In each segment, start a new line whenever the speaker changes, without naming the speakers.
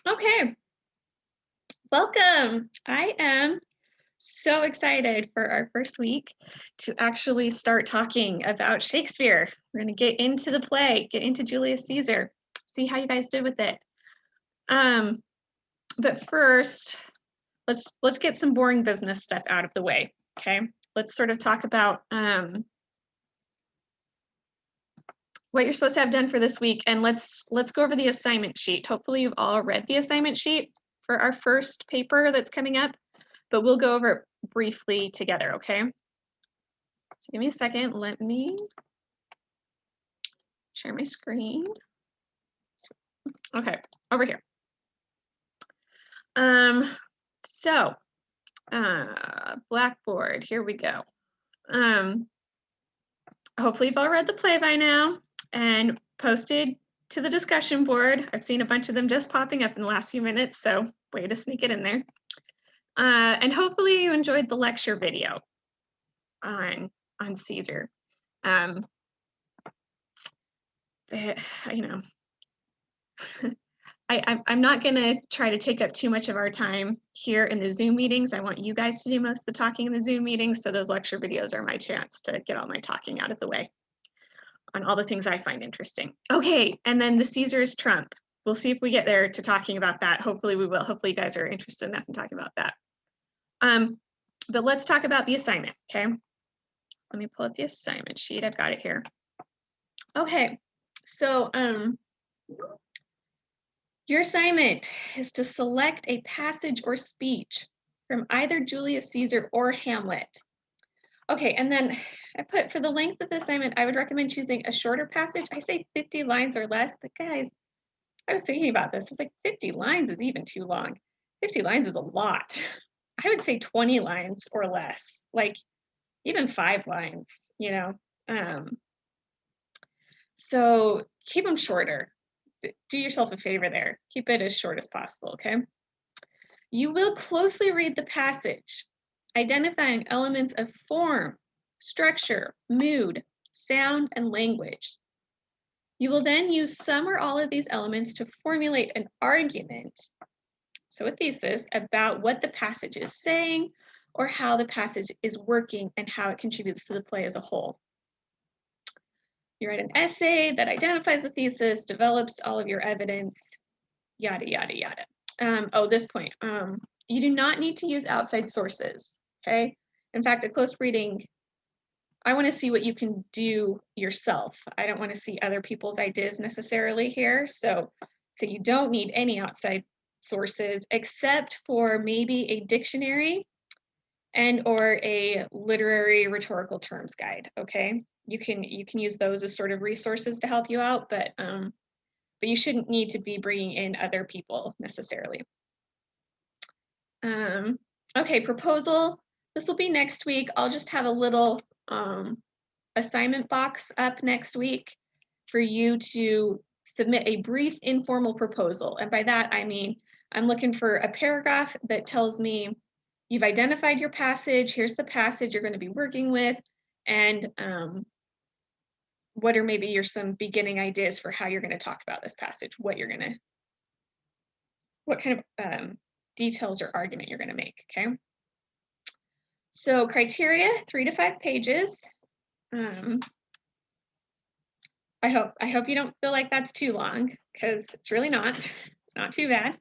Okay, welcome. I am so excited for our first week to actually start talking about Shakespeare. We're going to get into the play, get into Julius Caesar, see how you guys did with it. But first, let's get some boring business stuff out of the way. Okay, let's sort of talk about what you're supposed to have done for this week, and let's go over the assignment sheet. Hopefully, you've all read the assignment sheet for our first paper that's coming up. But we'll go over it briefly together, okay? So give me a second. Let me share my screen. Okay, over here. Blackboard, here we go. Hopefully you've all read the play by now and posted to the discussion board. I've seen a bunch of them just popping up in the last few minutes, so way to sneak it in there. And hopefully you enjoyed the lecture video on Caesar. I'm not going to try to take up too much of our time here in the Zoom meetings. I want you guys to do most of the talking in the Zoom meetings, so those lecture videos are my chance to get all my talking out of the way on all the things I find interesting. Okay, and then the Caesar's trump. We'll see if we get there to talking about that. Hopefully we will. Hopefully you guys are interested enough in talking about that. But let's talk about the assignment, okay? Let me pull up the assignment sheet. I've got it here. Okay, so your assignment is to select a passage or speech from either Julius Caesar or Hamlet. Okay, and then I put for the length of the assignment, I would recommend choosing a shorter passage. I say 50 lines or less, but guys, I was thinking about this. It's like 50 lines is even too long. 50 lines is a lot. I would say 20 lines or less, like even 5 lines, you know. So keep them shorter. Do yourself a favor there. Keep it as short as possible, okay? You will closely read the passage, identifying elements of form, structure, mood, sound, and language. You will then use some or all of these elements to formulate an argument, so a thesis, about what the passage is saying or how the passage is working and how it contributes to the play as a whole. You write an essay that identifies the thesis, develops all of your evidence, yada, yada, yada. This point. You do not need to use outside sources, okay? In fact, a close reading, I want to see what you can do yourself. I don't want to see other people's ideas necessarily here. So you don't need any outside sources except for maybe a dictionary and or a literary rhetorical terms guide, okay? You can use those as sort of resources to help you out, but you shouldn't need to be bringing in other people necessarily. Okay, proposal. This will be next week. I'll just have a little assignment box up next week for you to submit a brief informal proposal. And by that, I mean, I'm looking for a paragraph that tells me you've identified your passage, here's the passage you're going to be working with, and what are maybe some beginning ideas for how you're going to talk about this passage, what kind of details or argument you're going to make, okay? So criteria, 3 to 5 pages. I hope you don't feel like that's too long, because it's really not. It's not too bad.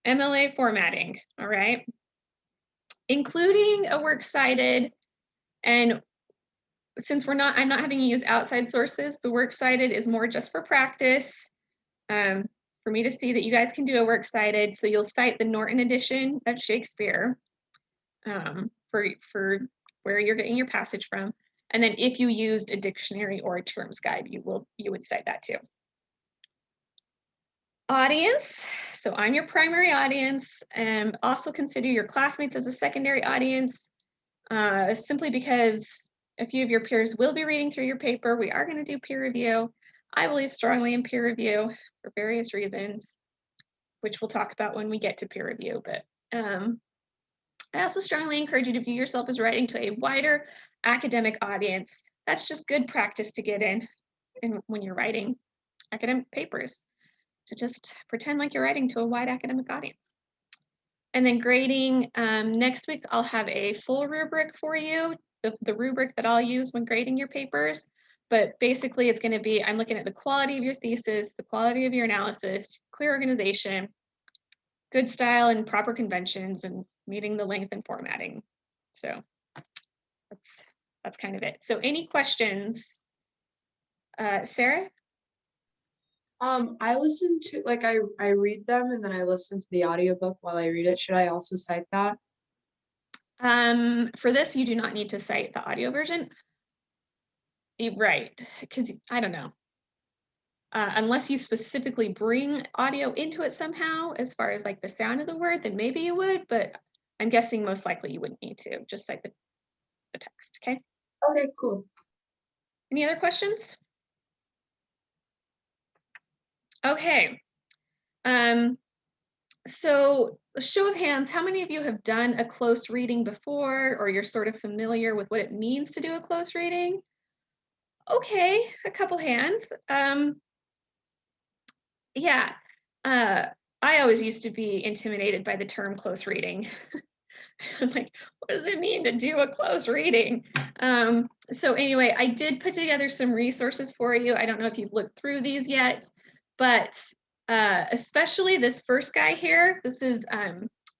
MLA formatting, all right? Including a works cited, and since I'm not having you use outside sources, the works cited is more just for practice, for me to see that you guys can do a works cited. So you'll cite the Norton edition of Shakespeare for where you're getting your passage from. And then if you used a dictionary or a terms guide, you would cite that too. Audience, so I'm your primary audience, and also consider your classmates as a secondary audience, simply because a few of your peers will be reading through your paper. We are going to do peer review. I believe strongly in peer review for various reasons, which we'll talk about when we get to peer review. But I also strongly encourage you to view yourself as writing to a wider academic audience. That's just good practice to get in when you're writing academic papers. to just pretend like you're writing to a wide academic audience. And then grading, next week, I'll have a full rubric for you, the rubric that I'll use when grading your papers. But basically, it's going to be, I'm looking at the quality of your thesis, the quality of your analysis, clear organization, good style and proper conventions, and meeting the length and formatting. So that's kind of it. So any questions, Sarah?
I listen to, like, I read them and then I listen to the audiobook while I read it. Should I also cite that?
For this, you do not need to cite the audio version. Right, because I don't know. Unless you specifically bring audio into it somehow, as far as like the sound of the word, then maybe you would, but I'm guessing most likely you wouldn't need to, just cite the text, okay?
Okay, cool.
Any other questions? Okay. So a show of hands, how many of you have done a close reading before, or you're sort of familiar with what it means to do a close reading? Okay, a couple hands. Yeah, I always used to be intimidated by the term close reading. I'm like, what does it mean to do a close reading? So anyway, I did put together some resources for you. I don't know if you've looked through these yet, but especially this first guy here, this is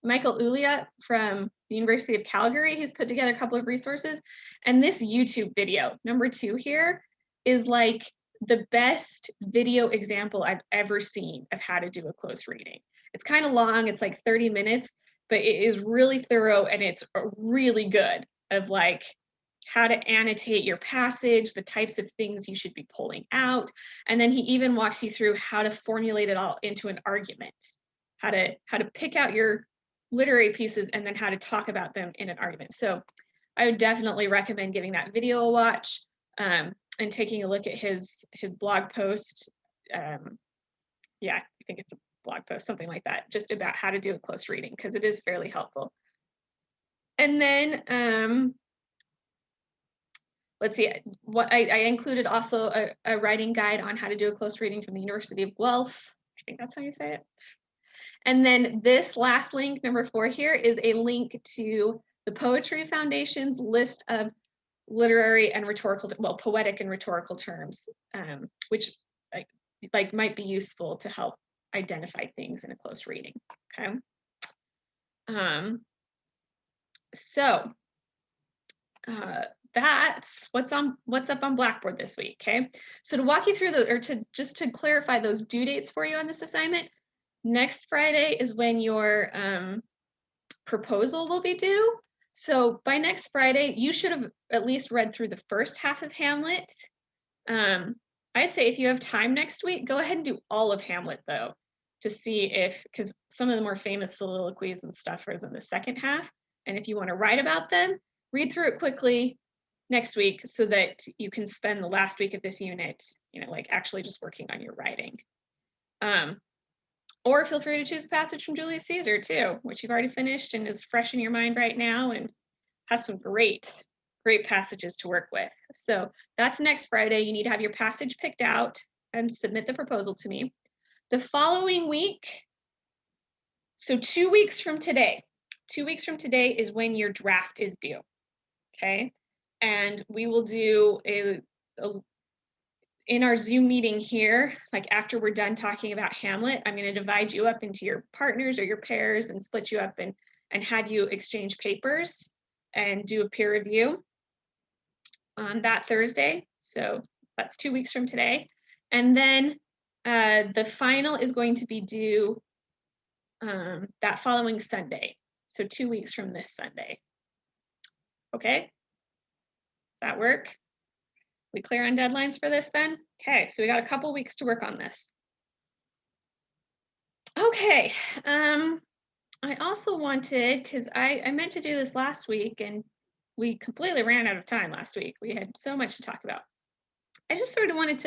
Michael Ulia from the University of Calgary. He's put together a couple of resources. And this YouTube video, number 2 here, is like the best video example I've ever seen of how to do a close reading. It's kind of long, it's like 30 minutes, but it is really thorough and it's really good of like how to annotate your passage, the types of things you should be pulling out. And then he even walks you through how to formulate it all into an argument, how to pick out your literary pieces and then how to talk about them in an argument. So I would definitely recommend giving that video a watch and taking a look at his blog post. Yeah, I think it's a blog post, something like that, just about how to do a close reading, because it is fairly helpful. And then let's see, what I included also a writing guide on how to do a close reading from the University of Guelph. I think that's how you say it. And then this last link, number 4 here, is a link to the Poetry Foundation's list of literary and rhetorical, well, poetic and rhetorical terms, which like might be useful to help identify things in a close reading. Okay. So that's what's up on Blackboard this week. Okay. So to walk you through or to clarify those due dates for you on this assignment, next Friday is when your proposal will be due. So by next Friday, you should have at least read through the first half of Hamlet. I'd say if you have time next week, go ahead and do all of Hamlet though, to see if, because some of the more famous soliloquies and stuff are in the second half. And if you want to write about them, read through it quickly next week so that you can spend the last week of this unit, like actually just working on your writing. Or feel free to choose a passage from Julius Caesar too, which you've already finished and is fresh in your mind right now and has some great passages to work with. So that's next Friday. You need to have your passage picked out and submit the proposal to me. The following week, so 2 weeks from today, is when your draft is due, okay? And we will do in our Zoom meeting here, like after we're done talking about Hamlet, I'm going to divide you up into your partners or your pairs and split you up and have you exchange papers and do a peer review on that Thursday. So that's 2 weeks from today. And then the final is going to be due that following Sunday. So 2 weeks from this Sunday. Okay? Does that work? We clear on deadlines for this then? Okay, so we got a couple weeks to work on this. Okay, I also wanted, because I meant to do this last week and we completely ran out of time last week. We had so much to talk about. I just sort of wanted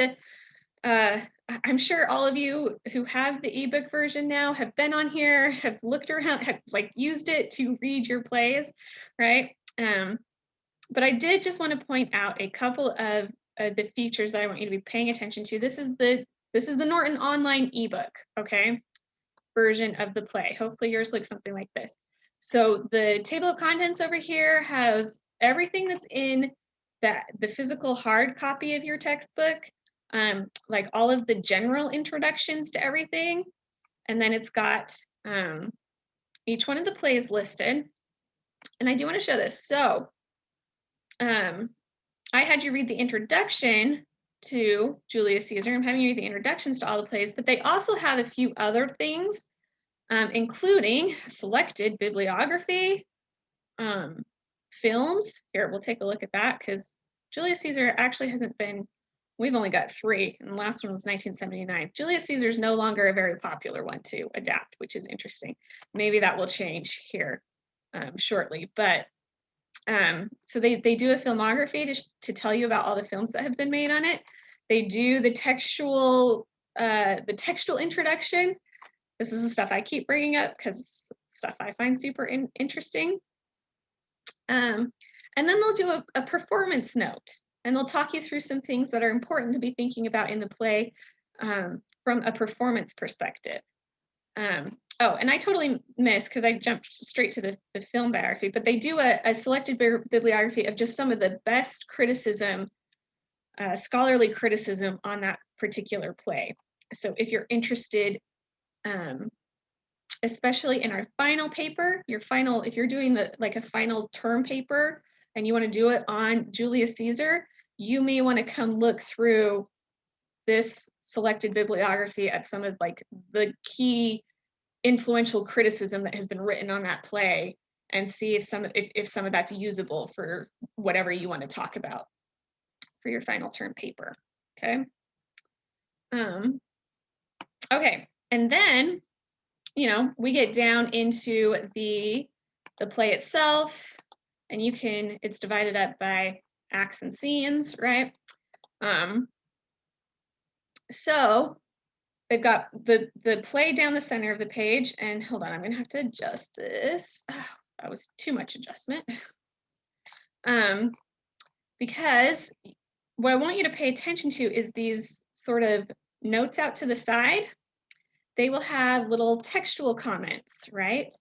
to, I'm sure all of you who have the ebook version now have been on here, have looked around, have like used it to read your plays, right? But I did just want to point out a couple of the features that I want you to be paying attention to. This is the This is the Norton online ebook, okay, version of the play. Hopefully yours looks something like this. So the table of contents over here has everything that's in the physical hard copy of your textbook, like all of the general introductions to everything. And then it's got each one of the plays listed. And I do want to show this. So I had you read the introduction to Julius Caesar. I'm having you read the introductions to all the plays, but they also have a few other things, including selected bibliography, films. Here, we'll take a look at that because Julius Caesar actually hasn't been, we've only got 3, and the last one was 1979. Julius Caesar is no longer a very popular one to adapt, which is interesting. Maybe that will change here shortly, but so they do a filmography to tell you about all the films that have been made on it. They do the textual introduction. This is the stuff I keep bringing up because it's stuff I find super interesting. And then they'll do a performance note, and they'll talk you through some things that are important to be thinking about in the play from a performance perspective. Oh, and I totally missed because I jumped straight to the film biography, but they do a selected bibliography of just some of the best criticism, scholarly criticism on that particular play. So if you're interested, especially in our final paper, if you're doing a final term paper and you want to do it on Julius Caesar, you may want to come look through this selected bibliography at some of the key influential criticism that has been written on that play and see if some of that's usable for whatever you want to talk about for your final term paper. Okay. Okay, and then we get down into the play itself, and it's divided up by acts and scenes, right? So they've got the play down the center of the page, and hold on, I'm gonna have to adjust this. Oh, that was too much adjustment. Because what I want you to pay attention to is these sort of notes out to the side. They will have little textual comments, right?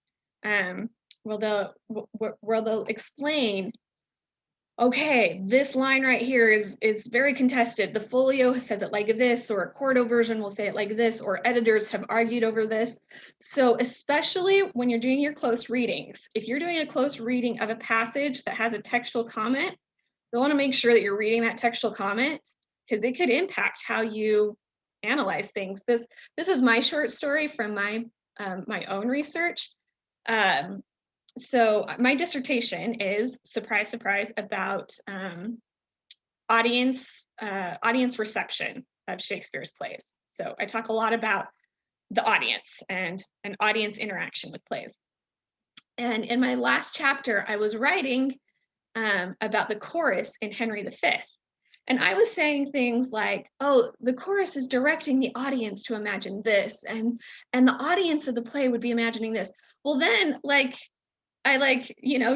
Where they'll explain, okay, this line right here is very contested. The folio says it like this, or a quarto version will say it like this, or editors have argued over this. So especially when you're doing your close readings, if you're doing a close reading of a passage that has a textual comment, you'll want to make sure that you're reading that textual comment because it could impact how you analyze things. This is my short story from my own research. So my dissertation is, surprise, surprise, about audience reception of Shakespeare's plays. So I talk a lot about the audience and an audience interaction with plays. And in my last chapter, I was writing about the chorus in Henry V. And I was saying things like, oh, the chorus is directing the audience to imagine this, and the audience of the play would be imagining this. Well, then, I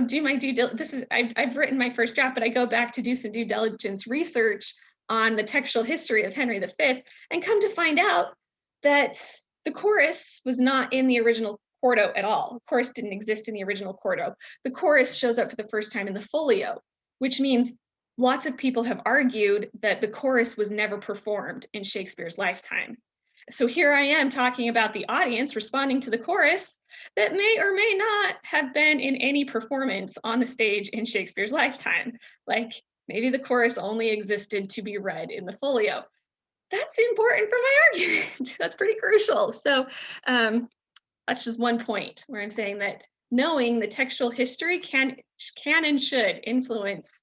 do my due diligence. I've written my first draft, but I go back to do some due diligence research on the textual history of Henry V, and come to find out that the chorus was not in the original quarto at all. The chorus didn't exist in the original quarto. The chorus shows up for the first time in the folio, which means lots of people have argued that the chorus was never performed in Shakespeare's lifetime. So here I am talking about the audience responding to the chorus that may or may not have been in any performance on the stage in Shakespeare's lifetime. Like maybe the chorus only existed to be read in the folio. That's important for my argument. That's pretty crucial. So that's just one point where I'm saying that knowing the textual history can and should influence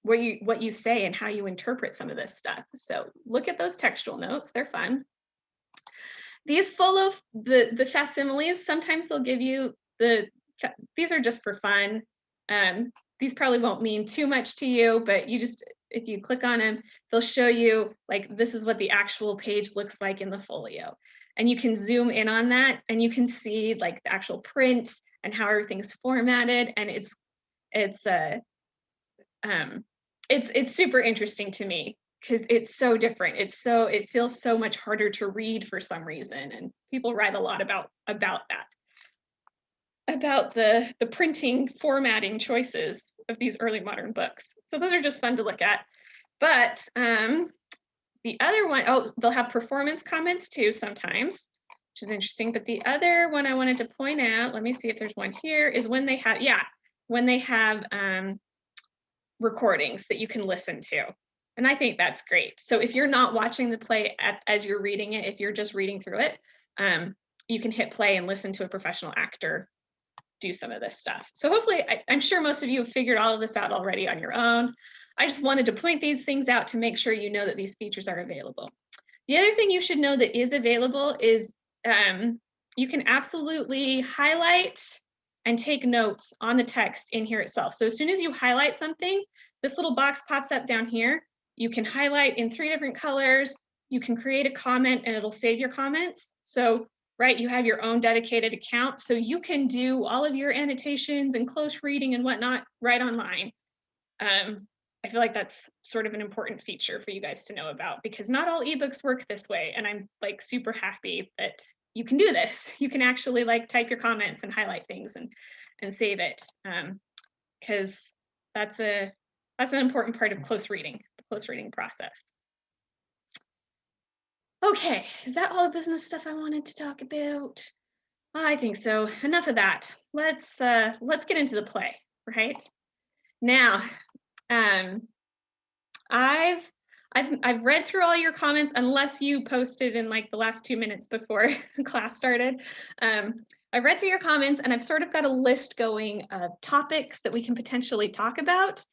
what you say and how you interpret some of this stuff. So look at those textual notes, they're fun. These follow the facsimiles. Sometimes they'll give you these are just for fun. These probably won't mean too much to you, but if you click on them, they'll show you this is what the actual page looks like in the folio. And you can zoom in on that and you can see the actual print and how everything's formatted, and it's super interesting to me because it's so different. It feels so much harder to read for some reason, and people write a lot about that, about the printing formatting choices of these early modern books. So those are just fun to look at. But the other one, oh, they'll have performance comments too sometimes, which is interesting. But the other one I wanted to point out, let me see if there's one here, is when they have recordings that you can listen to. And I think that's great. So if you're not watching the play as you're reading it, if you're just reading through it, you can hit play and listen to a professional actor do some of this stuff. So hopefully, I'm sure most of you have figured all of this out already on your own. I just wanted to point these things out to make sure you know that these features are available. The other thing you should know that is available is you can absolutely highlight and take notes on the text in here itself. So as soon as you highlight something, this little box pops up down here. You can highlight in 3 different colors. You can create a comment and it'll save your comments. So, right, you have your own dedicated account. So you can do all of your annotations and close reading and whatnot right online. I feel like that's sort of an important feature for you guys to know about, because not all ebooks work this way. And I'm like super happy that you can do this. You can actually like type your comments and highlight things and save it. Because that's an important part of close reading, the close reading process. Okay, is that all the business stuff I wanted to talk about? I think so. Enough of that. Let's get into the play, right? Now, I've read through all your comments, unless you posted in like the last 2 minutes before class started. I've read through your comments and I've sort of got a list going of topics that we can potentially talk about.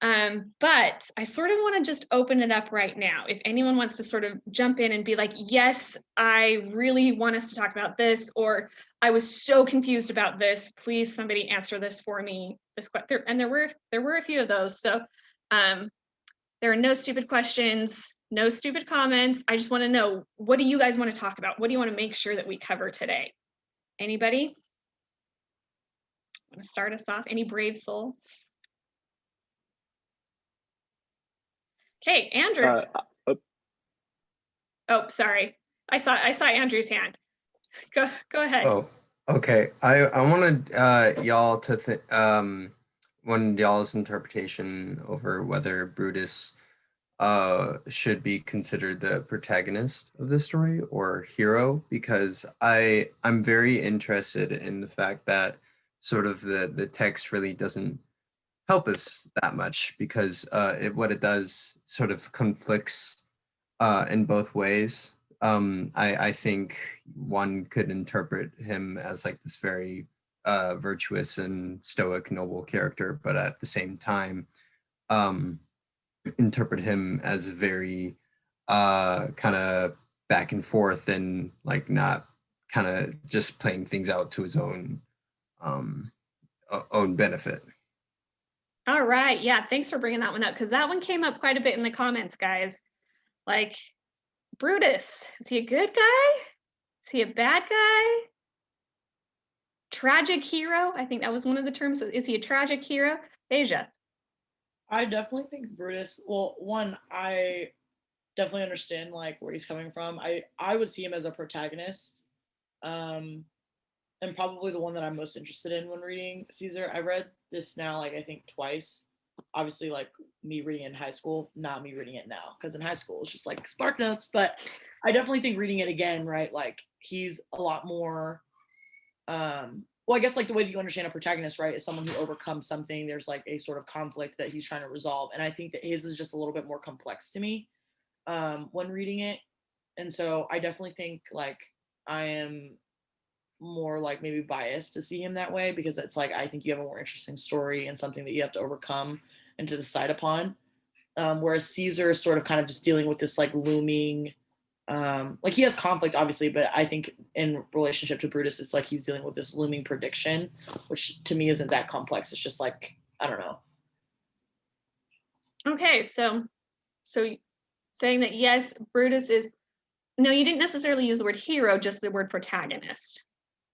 But I sort of want to just open it up right now. If anyone wants to sort of jump in and be like, yes, I really want us to talk about this, or I was so confused about this, please somebody answer this for me. And there were a few of those. So there are no stupid questions, no stupid comments. I just want to know, what do you guys want to talk about? What do you want to make sure that we cover today? Anybody? Want to start us off? Any brave soul? Okay, Andrew. Oh, sorry. I saw Andrew's hand. Go ahead.
Oh, okay. I wanted y'all to wanted y'all's interpretation over whether Brutus should be considered the protagonist of the story or hero, because I'm very interested in the fact that sort of the text really doesn't help us that much, because what it does sort of conflicts in both ways. I think one could interpret him as like this very virtuous and stoic, noble character, but at the same time, interpret him as very kind of back and forth and like not kind of just playing things out to his own benefit.
All right. Yeah, thanks for bringing that one up, because that one came up quite a bit in the comments, guys. Like, Brutus, is he a good guy? Is he a bad guy? Tragic hero? I think that was one of the terms. Is he a tragic hero? Asia.
I definitely think Brutus, well, one, I definitely understand like where he's coming from. I would see him as a protagonist. And probably the one that I'm most interested in when reading Caesar. I read this now, like I think twice. Obviously, like me reading it in high school, not me reading it now, because in high school it's just like Spark Notes. But I definitely think reading it again, right? Like he's a lot more. Well, I guess like the way that you understand a protagonist, right, is someone who overcomes something. There's like a sort of conflict that he's trying to resolve, and I think that his is just a little bit more complex to me when reading it. And so I definitely think like I am more like maybe biased to see him that way, because it's like I think you have a more interesting story and something that you have to overcome and to decide upon, whereas Caesar is sort of kind of just dealing with this like looming like he has conflict obviously, but I think in relationship to Brutus it's like he's dealing with this looming prediction, which to me isn't that complex. It's just like I don't know.
Okay, so saying that yes, Brutus is, no, you didn't necessarily use the word hero, just the word protagonist.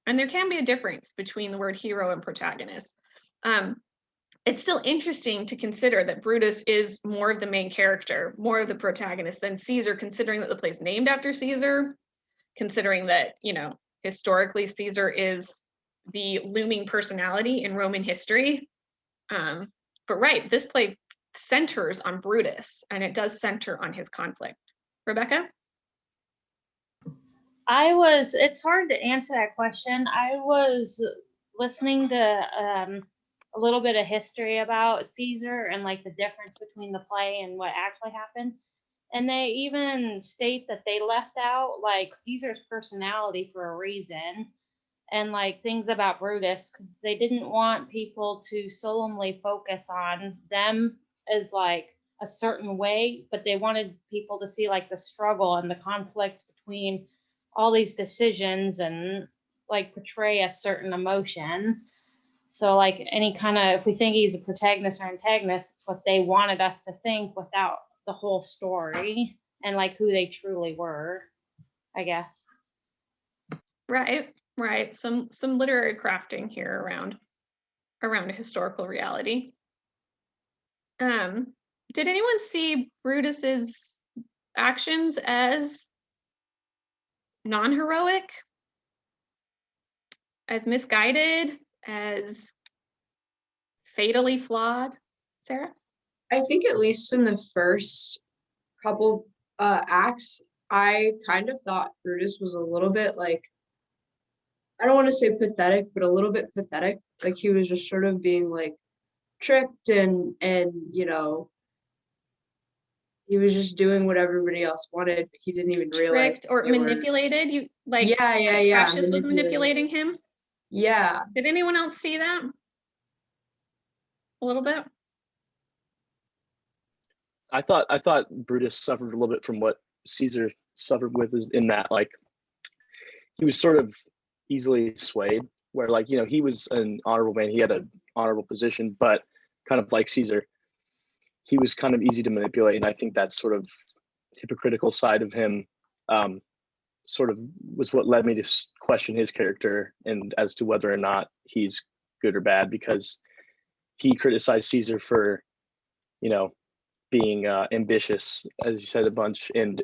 And there can be a difference between the word hero and protagonist. it's still interesting to consider that Brutus is more of the main character, more of the protagonist than Caesar, considering that the play's named after Caesar, considering that, you know, historically Caesar is the looming personality in Roman history. But right, this play centers on Brutus, and it does center on his conflict. Rebecca?
It's hard to answer that question. I was listening to a little bit of history about Caesar and like the difference between the play and what actually happened. And they even state that they left out like Caesar's personality for a reason and like things about Brutus because they didn't want people to solemnly focus on them as like a certain way, but they wanted people to see like the struggle and the conflict between all these decisions and like portray a certain emotion. So like any kind of, if we think he's a protagonist or antagonist, it's what they wanted us to think without the whole story and like who they truly were, I guess.
Right, right. Some literary crafting here around a historical reality. Did anyone see Brutus's actions as non-heroic, as misguided, as fatally flawed? Sarah?
I think at least in the first couple acts, I kind of thought Brutus was a little bit like, I don't want to say pathetic, but a little bit pathetic. Like he was just sort of being like tricked and you know, he was just doing what everybody else wanted, but he didn't even realize
Tricked or
they were-
manipulated? You like
Yeah,
Cassius was manipulating him?
Yeah.
Did anyone else see that? A little bit?
I thought Brutus suffered a little bit from what Caesar suffered with, is in that like he was sort of easily swayed, where like, you know, he was an honorable man, he had an honorable position, but kind of like Caesar, he was kind of easy to manipulate. And I think that sort of hypocritical side of him sort of was what led me to question his character and as to whether or not he's good or bad, because he criticized Caesar for, you know, being ambitious, as you said, a bunch, and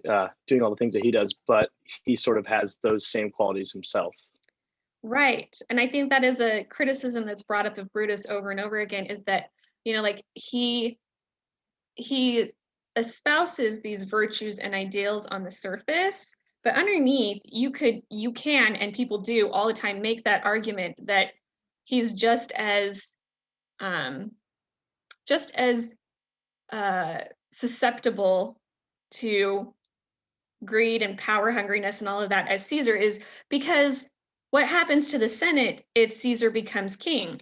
doing all the things that he does, but he sort of has those same qualities himself.
Right. And I think that is a criticism that's brought up of Brutus over and over again, is that, you know, like he espouses these virtues and ideals on the surface, but underneath you can, and people do all the time, make that argument that he's just as susceptible to greed and power hungriness and all of that as Caesar is, because what happens to the Senate if Caesar becomes king?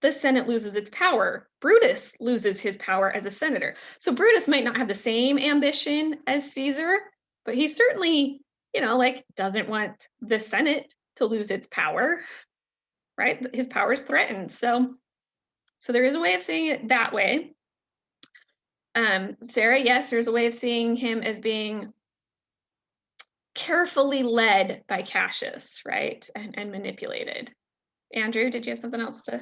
The Senate loses its power. Brutus loses his power as a senator. So Brutus might not have the same ambition as Caesar, but he certainly, you know, like doesn't want the Senate to lose its power, right? His power is threatened. So there is a way of saying it that way. Sarah, yes, there's a way of seeing him as being carefully led by Cassius, right? And manipulated. Andrew, did you have something else to?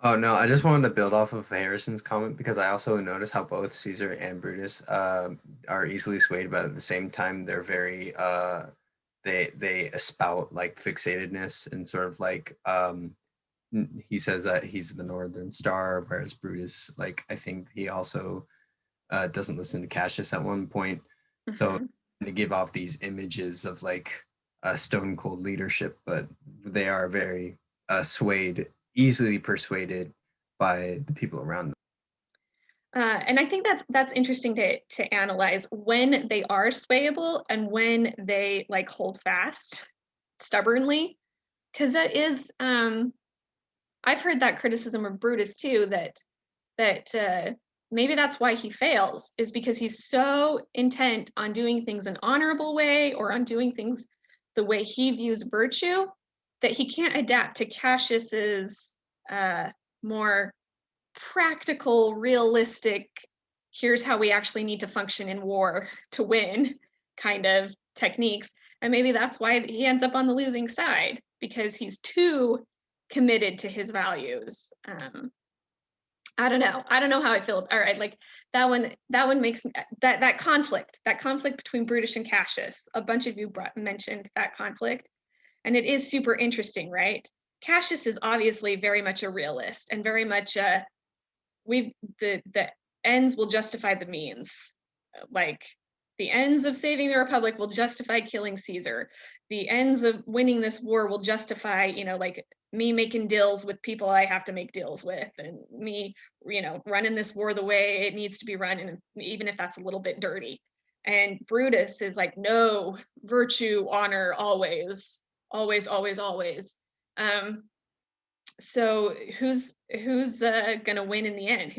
Oh no, I just wanted to build off of Harrison's comment, because I also noticed how both Caesar and Brutus are easily swayed, but at the same time they're very they espout like fixatedness and sort of like he says that he's the Northern Star, whereas Brutus, like I think he also doesn't listen to Cassius at one point.
Mm-hmm.
So to give off these images of like stone cold leadership, but they are very swayed, easily persuaded by the people around them.
And I think that's interesting to analyze when they are swayable and when they like hold fast stubbornly, because that is I've heard that criticism of Brutus too, that maybe that's why he fails, is because he's so intent on doing things an honorable way or on doing things the way he views virtue that he can't adapt to Cassius's more practical, realistic, here's how we actually need to function in war to win kind of techniques. And maybe that's why he ends up on the losing side, because he's too committed to his values. I don't know. I don't know how I feel. All right, like that one makes that conflict between Brutus and Cassius. A bunch of you mentioned that conflict, and it is super interesting, right? Cassius is obviously very much a realist and very much the ends will justify the means. Like the ends of saving the Republic will justify killing Caesar. The ends of winning this war will justify, like me making deals with people I have to make deals with, and me, running this war the way it needs to be run, and even if that's a little bit dirty. And Brutus is like, no, virtue, honor, always, always, always, always. So who's gonna win in the end?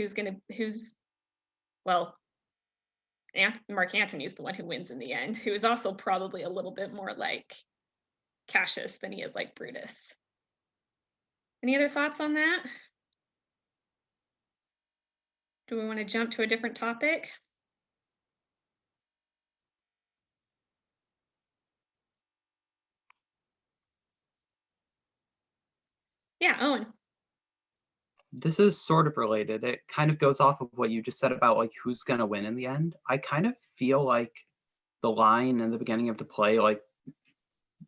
Well, Mark Antony's the one who wins in the end, who is also probably a little bit more like Cassius than he is like Brutus. Any other thoughts on that? Do we want to jump to a different topic? Yeah, Owen.
This is sort of related. It kind of goes off of what you just said about like who's going to win in the end. I kind of feel like the line in the beginning of the play, like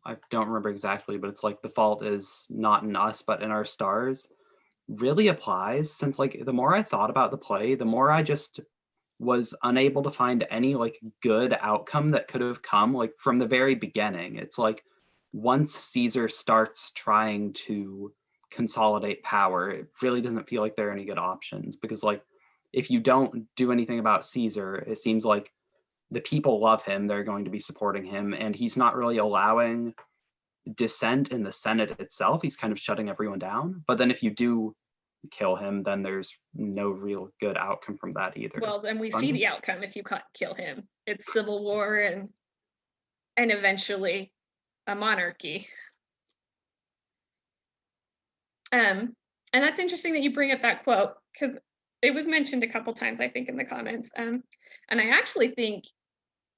I don't remember exactly, but it's like the fault is not in us, but in our stars, really applies, since like the more I thought about the play, the more I just was unable to find any like good outcome that could have come like from the very beginning. It's like once Caesar starts trying to consolidate power, it really doesn't feel like there are any good options, because like if you don't do anything about Caesar, it seems like the people love him, they're going to be supporting him, and he's not really allowing dissent in the Senate itself. He's kind of shutting everyone down. But then if you do kill him, then there's no real good outcome from that either.
Well, then we see the outcome if you kill him. It's civil war and eventually a monarchy. And that's interesting that you bring up that quote, because it was mentioned a couple times, I think, in the comments. And I actually think,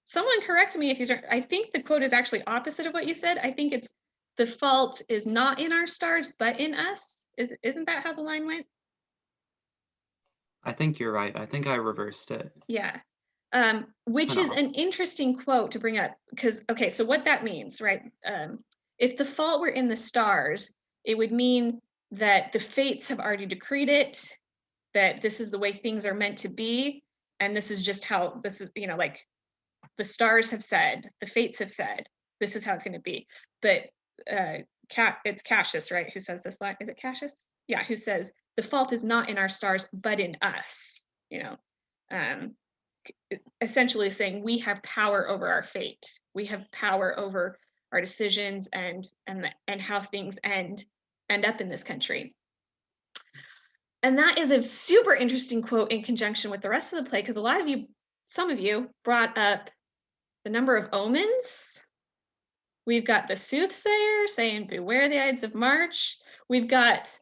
someone correct me if he's right, I think the quote is actually opposite of what you said. I think it's, the fault is not in our stars, but in us. Isn't that how the line went?
I think you're right. I think I reversed it.
Yeah. Which is an interesting quote to bring up, because, okay, so what that means, right? If the fault were in the stars, it would mean that the fates have already decreed it, that this is the way things are meant to be, and this is just how this is, like the stars have said, the fates have said, this is how it's going to be. But it's Cassius, right, who says this line. Is it Cassius? Yeah, who says the fault is not in our stars, but in us. Essentially saying we have power over our fate. We have power over our decisions and how things end up in this country. And that is a super interesting quote in conjunction with the rest of the play, because some of you brought up the number of omens. We've got the soothsayer saying, beware the Ides of March. We've got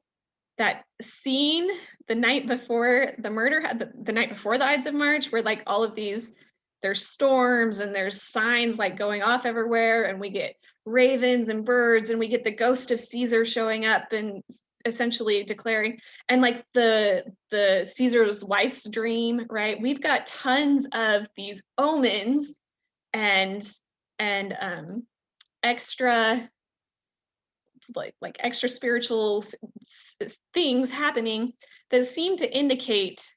that scene the night before the murder, the night before the Ides of March, where like all of these, there's storms and there's signs like going off everywhere, and we get ravens and birds, and we get the ghost of Caesar showing up and essentially declaring, and like the Caesar's wife's dream, right? We've got tons of these omens and extra like extra spiritual things happening that seem to indicate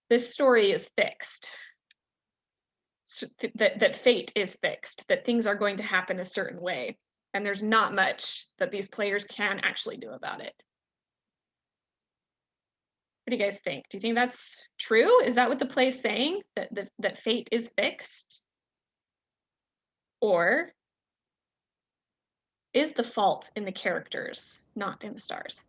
this story is fixed, that fate is fixed, that things are going to happen a certain way, and there's not much that these players can actually do about it. What do you guys think? Do you think that's true? Is that what the play is saying, that fate is fixed? Or is the fault in the characters, not in the stars?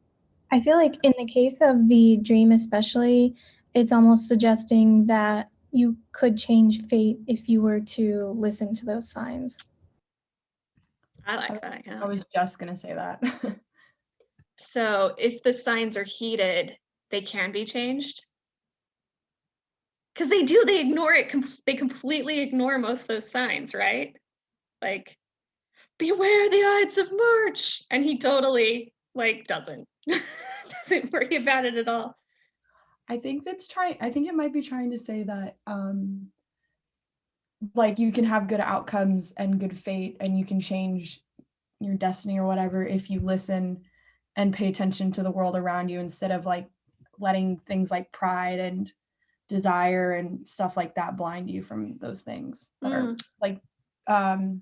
I feel like in the case of the dream especially, it's almost suggesting that you could change fate if you were to listen to those signs.
I like that, yeah.
I was just going to say that.
So if the signs are heeded, they can be changed? Because they ignore it, they completely ignore most of those signs, right? Like, beware the Ides of March, and he totally like doesn't worry about it at all.
I think it might be trying to say that like you can have good outcomes and good fate and you can change your destiny or whatever if you listen and pay attention to the world around you instead of like letting things like pride and desire and stuff like that blind you from those things that are um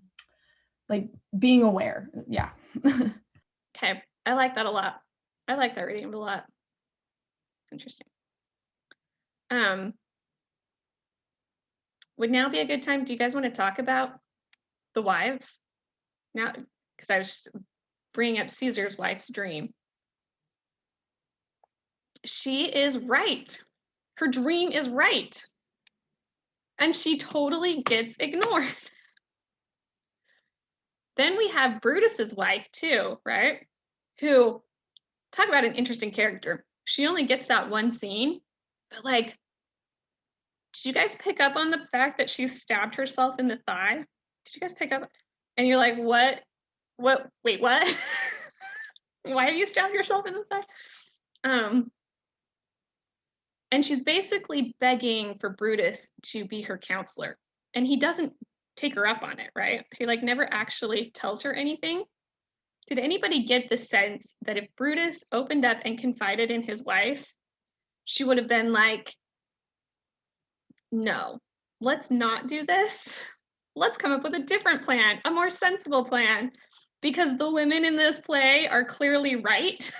like being aware. Yeah.
Okay, I like that a lot. I like that reading a lot. It's interesting. Would now be a good time? Do you guys want to talk about the wives now? Because I was just bringing up Caesar's wife's dream. She is right. Her dream is right. And she totally gets ignored. Then we have Brutus's wife too, right? Who, talk about an interesting character. She only gets that one scene, but like, did you guys pick up on the fact that she stabbed herself in the thigh? Did you guys pick up? And you're like, what, wait, what? Why have you stabbed yourself in the thigh? And she's basically begging for Brutus to be her counselor. And he doesn't take her up on it, right? He like never actually tells her anything. Did anybody get the sense that if Brutus opened up and confided in his wife, she would have been like, no, let's not do this. Let's come up with a different plan, a more sensible plan, because the women in this play are clearly right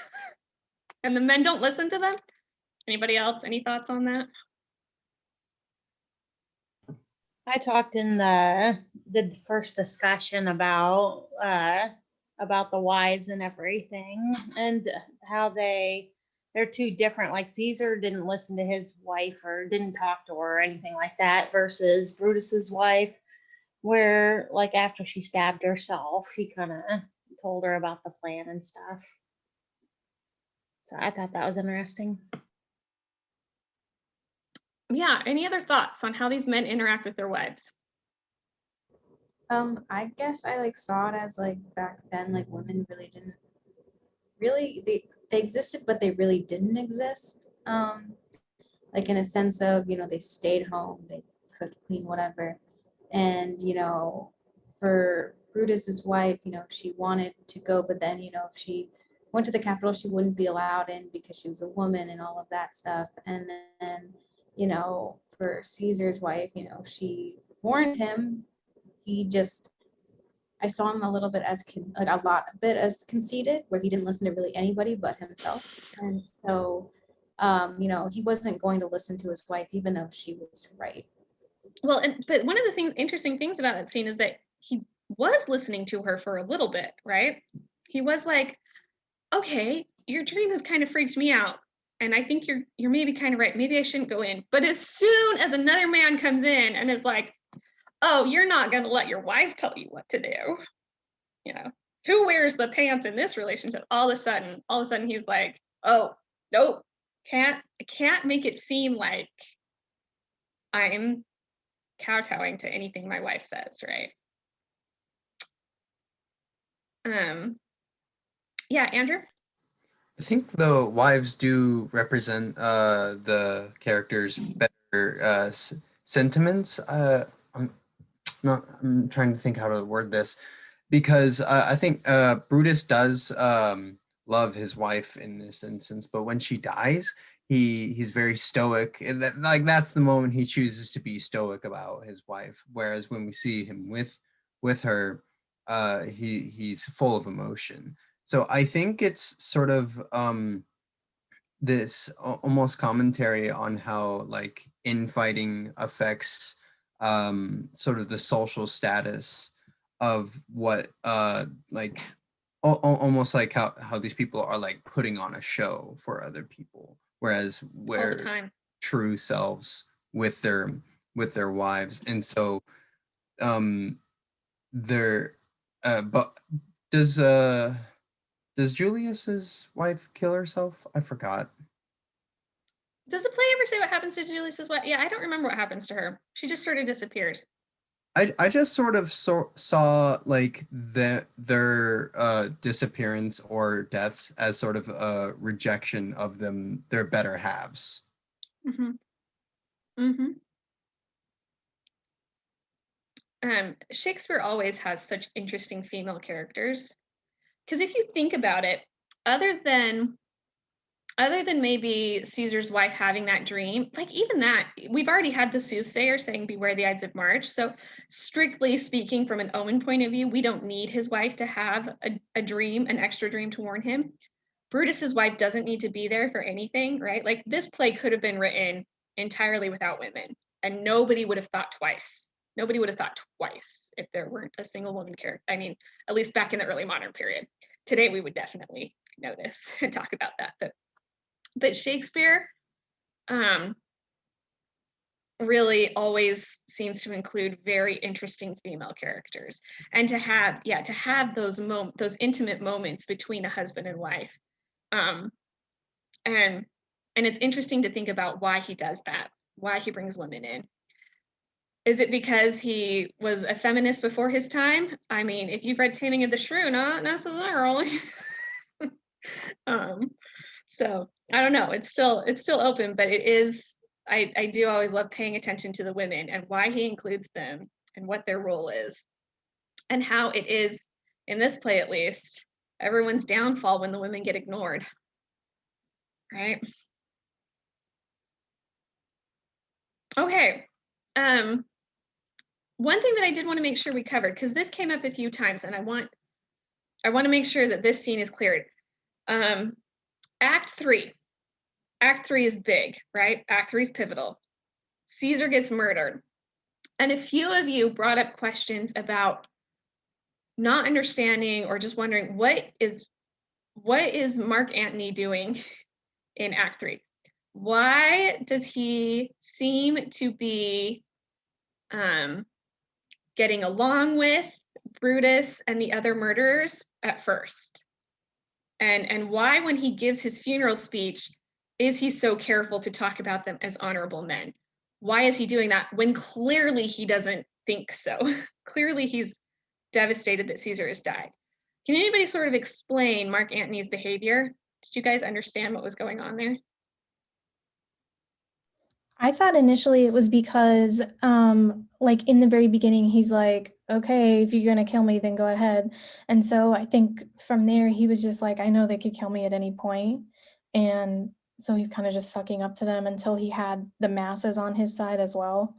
and the men don't listen to them? Anybody else? Any thoughts on that?
I talked in the first discussion about the wives and everything, and how they're two different. Like Caesar didn't listen to his wife or didn't talk to her or anything like that, versus Brutus's wife, where like after she stabbed herself, he kind of told her about the plan and stuff. So I thought that was interesting.
Yeah, any other thoughts on how these men interact with their wives?
I guess I like saw it as like back then, like women really didn't really they existed, but they really didn't exist. Like in a sense of, they stayed home, they cooked, clean, whatever. And, for Brutus's wife, she wanted to go, but then, if she went to the capital, she wouldn't be allowed in because she was a woman and all of that stuff. And then, for Caesar's wife, she warned him. I saw him a little bit as a bit as conceited, where he didn't listen to really anybody but himself. And so, he wasn't going to listen to his wife, even though she was right.
Well, but one of the interesting things about that scene is that he was listening to her for a little bit, right? He was like, okay, your dream has kind of freaked me out. And I think you're maybe kind of right. Maybe I shouldn't go in. But as soon as another man comes in and is like, oh, you're not going to let your wife tell you what to do. Who wears the pants in this relationship? All of a sudden he's like, oh, nope, I can't make it seem like I'm kowtowing to anything my wife says, right? Yeah, Andrew?
I think the wives do represent the characters' better sentiments. I'm trying to think how to word this, because I think Brutus does love his wife in this instance, but when she dies, he's very stoic. And that's the moment he chooses to be stoic about his wife. Whereas when we see him with her, he's full of emotion. So I think it's sort of this almost commentary on how like infighting affects sort of the social status of what like almost like how these people are like putting on a show for other people, whereas
All the time.
true selves with their wives. And so they're but does Julius's wife kill herself? I forgot.
Does the play ever say what happens to Julius's wife? Yeah, I don't remember what happens to her. She just sort of disappears.
I just sort of saw like their disappearance or deaths as sort of a rejection of their better halves.
Mm-hmm. Mm-hmm. Shakespeare always has such interesting female characters. Because if you think about it, other than maybe Caesar's wife having that dream, like even that, we've already had the soothsayer saying, beware the Ides of March. So strictly speaking, from an Owen point of view, we don't need his wife to have a dream, an extra dream to warn him. Brutus's wife doesn't need to be there for anything, right? Like this play could have been written entirely without women, and nobody would have thought twice. Nobody would have thought twice if there weren't a single woman character. I mean, at least back in the early modern period. Today, we would definitely notice and talk about that. But Shakespeare really always seems to include very interesting female characters, and to have those intimate moments between a husband and wife, and it's interesting to think about why he does that, why he brings women in. Is it because he was a feminist before his time? I mean, if you've read Taming of the Shrew, not necessarily. So I don't know. It's still open, but it is. I do always love paying attention to the women and why he includes them and what their role is, and how it is in this play, at least, everyone's downfall when the women get ignored, right? Okay. One thing that I did want to make sure we covered, because this came up a few times, and I want to make sure that this scene is cleared. Act 3. Act 3 is big, right? Act 3 is pivotal. Caesar gets murdered. And a few of you brought up questions about not understanding or just wondering what is Mark Antony doing in Act 3? Why does he seem to be getting along with Brutus and the other murderers at first? And why, when he gives his funeral speech, is he so careful to talk about them as honorable men? Why is he doing that when clearly he doesn't think so? Clearly he's devastated that Caesar has died. Can anybody sort of explain Mark Antony's behavior? Did you guys understand what was going on there?
I thought initially it was because, like in the very beginning, he's like, okay, if you're gonna kill me, then go ahead. And so I think from there, he was just like, I know they could kill me at any point. And so he's kind of just sucking up to them until he had the masses on his side as well.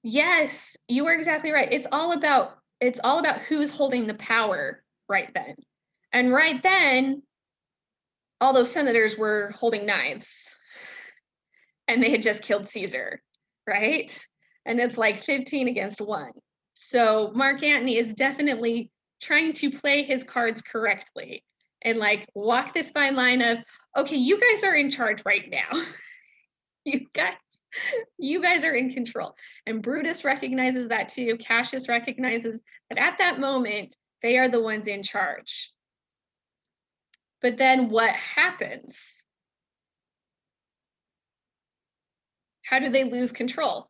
Yes, you were exactly right. It's all about who's holding the power right then. And right then, all those senators were holding knives, and they had just killed Caesar, right? And it's like 15 against 1. So Mark Antony is definitely trying to play his cards correctly and like walk this fine line of, okay, you guys are in charge right now. you guys are in control. And Brutus recognizes that too. Cassius recognizes that at that moment, they are the ones in charge. But then what happens? How do they lose control?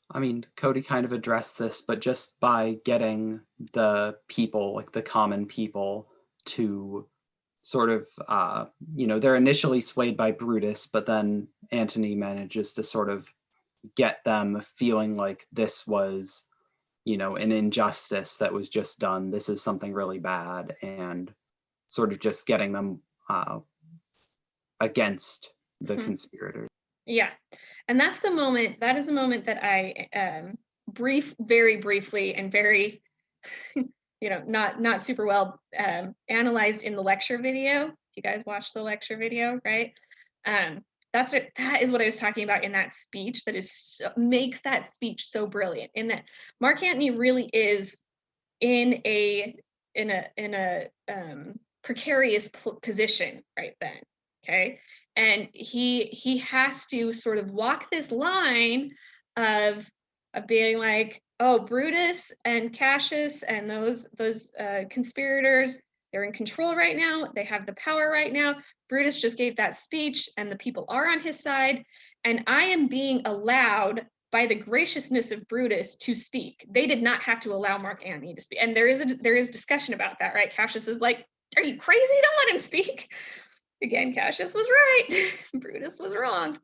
I mean, Cody kind of addressed this, but just by getting the people, like the common people, to sort of, they're initially swayed by Brutus, but then Antony manages to sort of get them feeling like this was, an injustice that was just done. This is something really bad, and sort of just getting them against the conspirators.
Yeah, and that is the moment that I very briefly and very, not super well analyzed in the lecture video. If you guys watched the lecture video, right? That is what I was talking about in that speech. Makes that speech so brilliant. In that Mark Antony really is in a precarious position right then. Okay. And he has to sort of walk this line of being like, oh, Brutus and Cassius and those conspirators, they're in control right now. They have the power right now. Brutus just gave that speech and the people are on his side. And I am being allowed by the graciousness of Brutus to speak. They did not have to allow Mark Antony to speak. And there is discussion about that, right? Cassius is like, are you crazy? Don't let him speak. Again, Cassius was right. Brutus was wrong.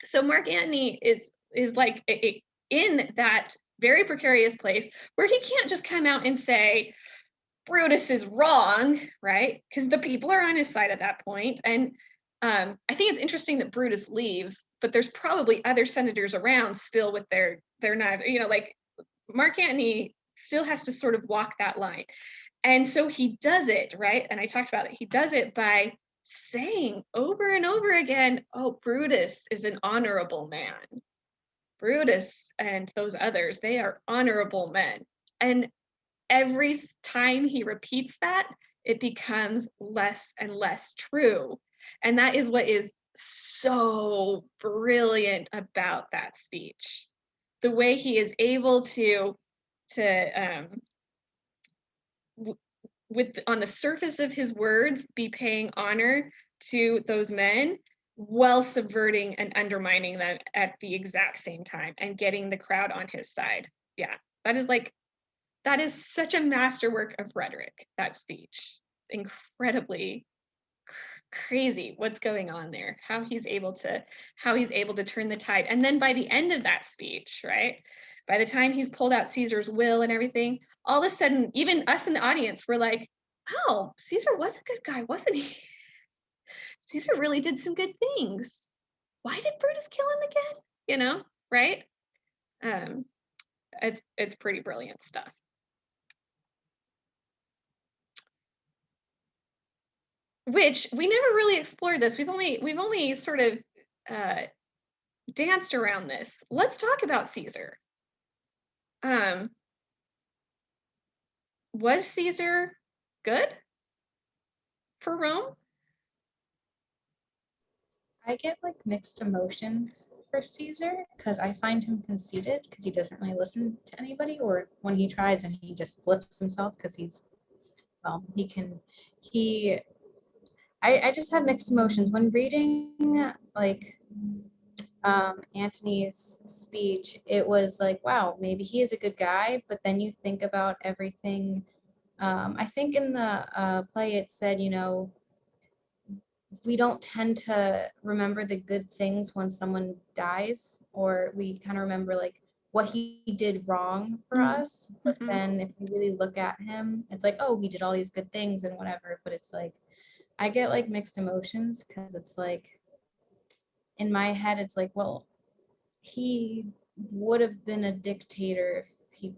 So Mark Antony is like in that very precarious place where he can't just come out and say, Brutus is wrong, right? Because the people are on his side at that point. And I think it's interesting that Brutus leaves, but there's probably other senators around still with their knives. You know, like Mark Antony still has to sort of walk that line. And so he does it, right? And I talked about it. He does it by saying over and over again, oh, Brutus is an honorable man. Brutus and those others, they are honorable men. And every time he repeats that, it becomes less and less true. And that is what is so brilliant about that speech. The way he is able to on the surface of his words, be paying honor to those men while subverting and undermining them at the exact same time and getting the crowd on his side. Yeah, that is such a masterwork of rhetoric, that speech. Incredibly crazy what's going on there, how he's able to turn the tide. And then by the end of that speech, right, by the time he's pulled out Caesar's will and everything, all of a sudden, even us in the audience were like, oh, Caesar was a good guy, wasn't he? Caesar really did some good things. Why did Brutus kill him again? You know, right? It's pretty brilliant stuff. Which we never really explored this. We've only sort of danced around this. Let's talk about Caesar. Was Caesar good for Rome?
I get like mixed emotions for Caesar because I find him conceited because he doesn't really listen to anybody, or when he tries and he just flips himself because I just have mixed emotions when reading like Antony's speech. It was like, wow, maybe he is a good guy, but then you think about everything. I think in the play it said, you know, we don't tend to remember the good things when someone dies, or we kind of remember like what he did wrong for us. But then if you really look at him, it's like, oh, he did all these good things and whatever. But it's like, I get like mixed emotions because it's like, in my head, it's like, well, he would have been a dictator if he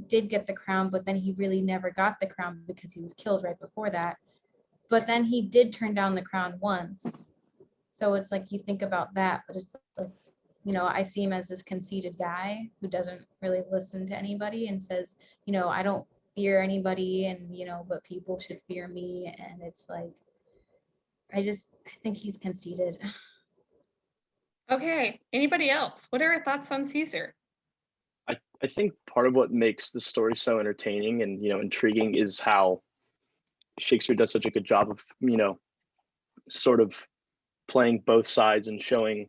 did get the crown, but then he really never got the crown because he was killed right before that. But then he did turn down the crown once. So it's like, you think about that, but it's like, you know, I see him as this conceited guy who doesn't really listen to anybody and says, you know, I don't fear anybody, and, you know, but people should fear me. And it's like, I think he's conceited.
Okay, anybody else? What are our thoughts on Caesar?
I think part of what makes the story so entertaining and, you know, intriguing is how Shakespeare does such a good job of, you know, sort of playing both sides and showing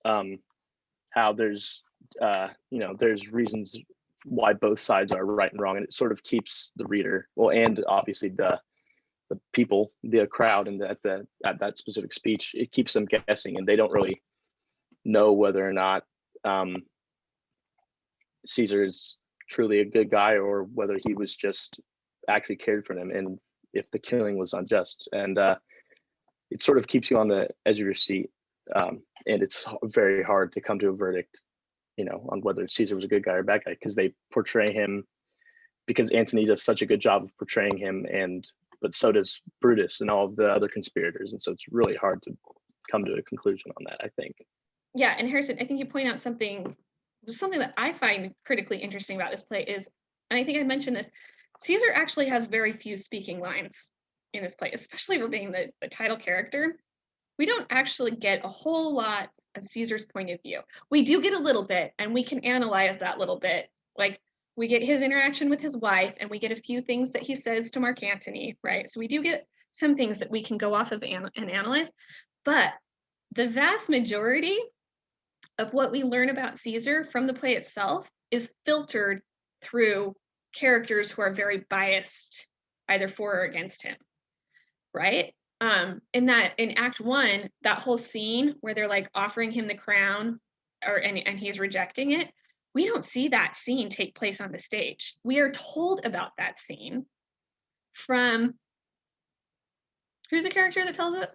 how there's you know, there's reasons why both sides are right and wrong, and it sort of keeps the reader, well, and obviously the people, the crowd, and at that specific speech, it keeps them guessing, and they don't really know whether or not Caesar is truly a good guy or whether he was just actually cared for them, and if the killing was unjust. And it sort of keeps you on the edge of your seat, and it's very hard to come to a verdict, you know, on whether Caesar was a good guy or a bad guy, because they portray him, because Antony does such a good job of portraying him, but so does Brutus and all of the other conspirators, and so it's really hard to come to a conclusion on that, I think.
Yeah, and Harrison, I think you point out something that I find critically interesting about this play is, and I think I mentioned this, Caesar actually has very few speaking lines in this play, especially for being the title character. We don't actually get a whole lot of Caesar's point of view. We do get a little bit, and we can analyze that little bit. Like, we get his interaction with his wife, and we get a few things that he says to Mark Antony, right? So we do get some things that we can go off of and analyze, but the vast majority of what we learn about Caesar from the play itself is filtered through characters who are very biased, either for or against him, right? In Act 1, that whole scene where they're like offering him the crown, and he's rejecting it, we don't see that scene take place on the stage. We are told about that scene from, who's the character that tells it?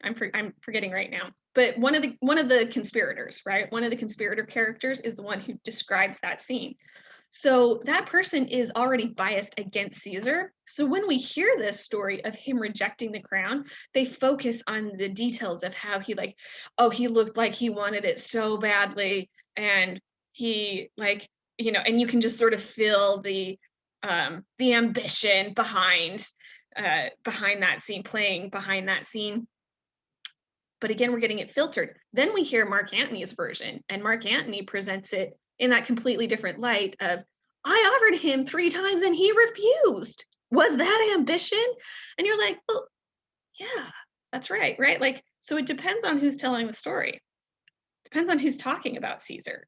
I'm forgetting right now, but one of the conspirators, right? One of the conspirator characters is the one who describes that scene. So that person is already biased against Caesar. So when we hear this story of him rejecting the crown, they focus on the details of how he he looked like he wanted it so badly, and he and you can just sort of feel the ambition behind that scene, playing behind that scene. But again, we're getting it filtered. Then we hear Mark Antony's version, and Mark Antony presents it in that completely different light of, I offered him 3 times and he refused. Was that ambition? And you're like, well, yeah, that's right? Like, so it depends on who's telling the story. Depends on who's talking about Caesar.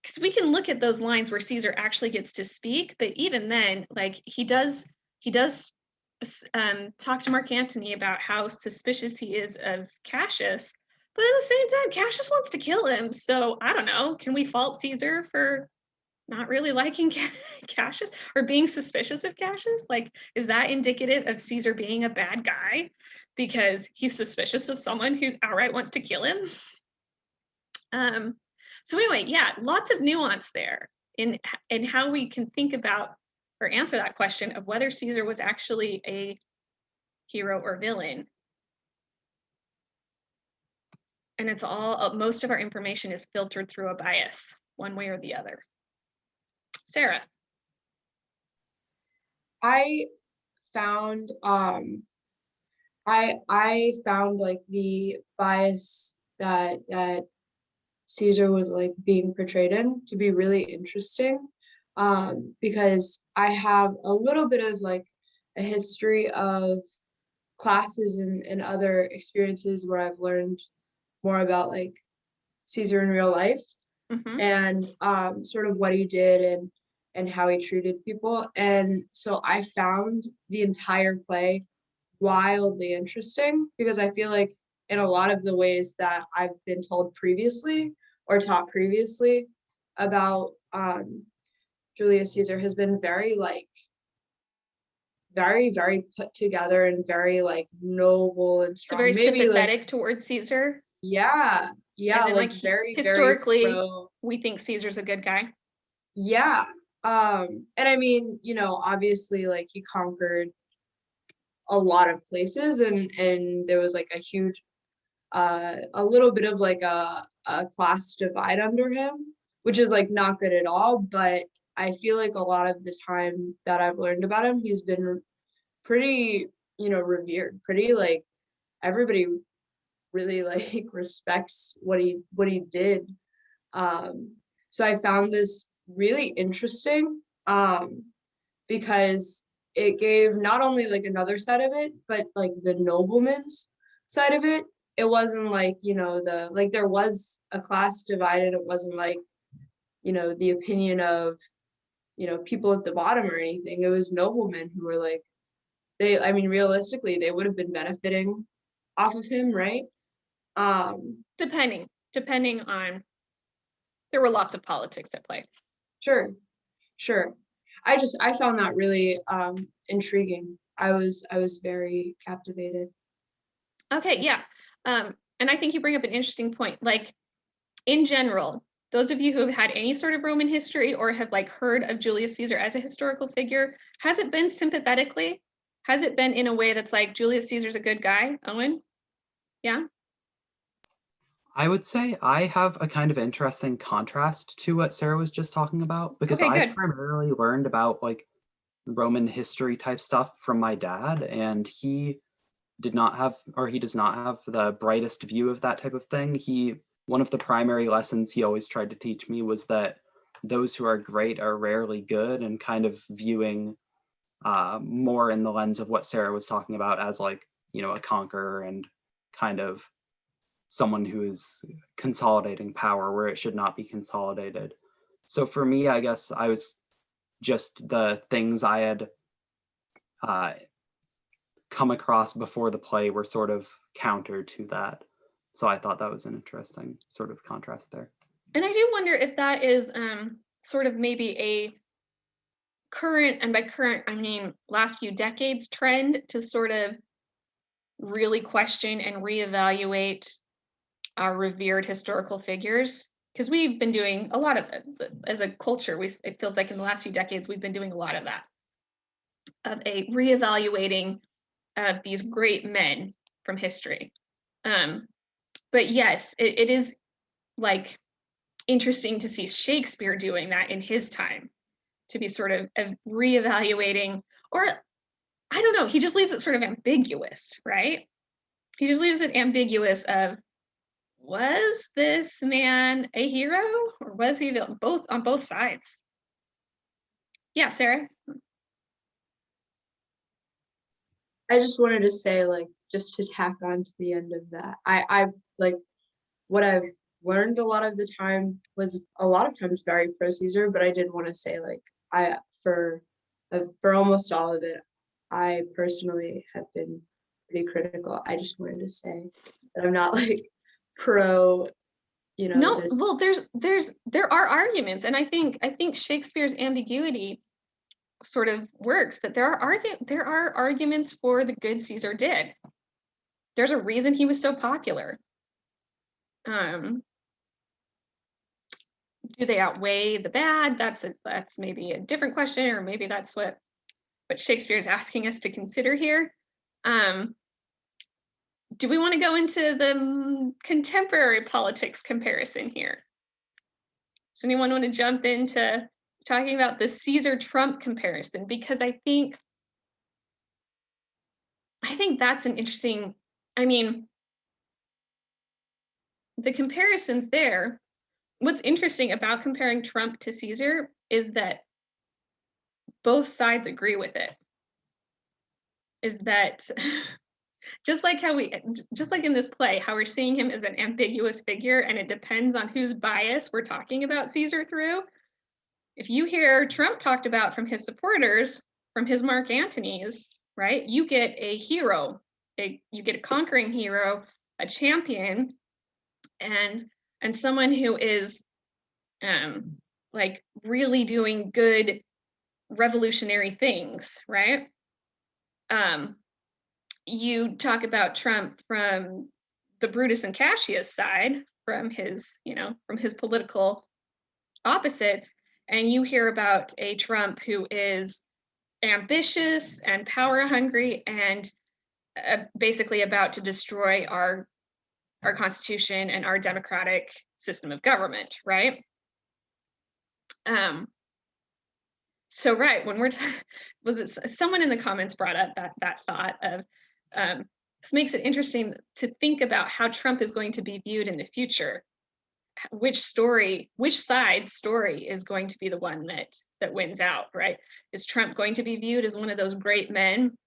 Because we can look at those lines where Caesar actually gets to speak, but even then, like, he does talk to Mark Antony about how suspicious he is of Cassius, but at the same time, Cassius wants to kill him. So I don't know, can we fault Caesar for not really liking Cassius or being suspicious of Cassius? Like, is that indicative of Caesar being a bad guy because he's suspicious of someone who outright wants to kill him? So anyway, yeah, lots of nuance there in how we can think about or answer that question of whether Caesar was actually a hero or villain. And it's all, most of our information is filtered through a bias, one way or the other. Sarah.
I found I found like the bias that Caesar was like being portrayed in to be really interesting, because I have a little bit of like a history of classes and other experiences where I've learned more about like Caesar in real life, and sort of what he did and how he treated people. And so I found the entire play wildly interesting, because I feel like in a lot of the ways that I've been told previously or taught previously about Julius Caesar has been very very put together and very like noble and
So
strong.
very
Maybe
sympathetic
like,
towards Caesar.
yeah,
As in,
like very
historically,
very pro.
we think Caesar's a good guy.
Yeah. And I mean, obviously like he conquered a lot of places, and there was like a huge a little bit of like a class divide under him, which is like not good at all. But I feel like a lot of the time that I've learned about him, he's been pretty, revered, pretty like everybody really like respects what he did. So I found this really interesting, because it gave not only like another side of it, but like the nobleman's side of it. It wasn't like, there was a class divided. It wasn't like, the opinion of, people at the bottom or anything. It was noblemen who were like, realistically, they would have been benefiting off of him, right?
Depending on, there were lots of politics at play.
Sure. I found that really intriguing. I was very captivated.
Okay, yeah. And I think you bring up an interesting point. Like, in general, those of you who have had any sort of Roman history or have like heard of Julius Caesar as a historical figure, has it been sympathetically? Has it been in a way that's like, Julius Caesar's a good guy, Owen? Yeah?
I would say I have a kind of interesting contrast to what Sarah was just talking about, because
Okay,
I
good.
primarily learned about like Roman history type stuff from my dad, and he does not have the brightest view of that type of thing. One of the primary lessons he always tried to teach me was that those who are great are rarely good, and kind of viewing more in the lens of what Sarah was talking about as like, a conqueror and kind of someone who is consolidating power where it should not be consolidated. So for me, I guess I was just the things I had come across before the play were sort of counter to that. So I thought that was an interesting sort of contrast there.
And I do wonder if that is sort of maybe a current, and by current, I mean last few decades trend to sort of really question and reevaluate our revered historical figures. Because we've been doing a lot of it as a culture. It feels like in the last few decades, we've been doing a lot of that, of a reevaluating of these great men from history. But yes, it is like interesting to see Shakespeare doing that in his time, to be sort of reevaluating, or I don't know, he just leaves it sort of ambiguous, right? He just leaves it ambiguous of, was this man a hero or was he villain? Both, on both sides. Yeah, Sarah?
I just wanted to say, like, just to tack on to the end of that, I like what I've learned a lot of the time was a lot of times very pro Caesar, but I did want to say, like, for almost all of it, I personally have been pretty critical. I just wanted to say that I'm not like pro,
No,
this.
well, there are arguments, and I think Shakespeare's ambiguity sort of works, that there are arguments for the good Caesar did. There's a reason he was so popular. Do they outweigh the bad? That's maybe a different question, or maybe that's what Shakespeare is asking us to consider here. Do we want to go into the contemporary politics comparison here? Does anyone want to jump into talking about the Caesar-Trump comparison? Because I think that's an interesting, I mean, the comparisons there, what's interesting about comparing Trump to Caesar is that both sides agree with it. Is that just like in this play, how we're seeing him as an ambiguous figure, and it depends on whose bias we're talking about Caesar through. If you hear Trump talked about from his supporters, from his Mark Antony's, right, you get a hero, you get a conquering hero, a champion, and someone who is like really doing good revolutionary things, right? You talk about Trump from the Brutus and Cassius side, from his political opposites, and you hear about a Trump who is ambitious and power hungry and basically about to destroy our Constitution and our democratic system of government, right? So right, when we're was it someone in the comments brought up that thought of this makes it interesting to think about how Trump is going to be viewed in the future. Which side's story is going to be the one that wins out, right? Is Trump going to be viewed as one of those great men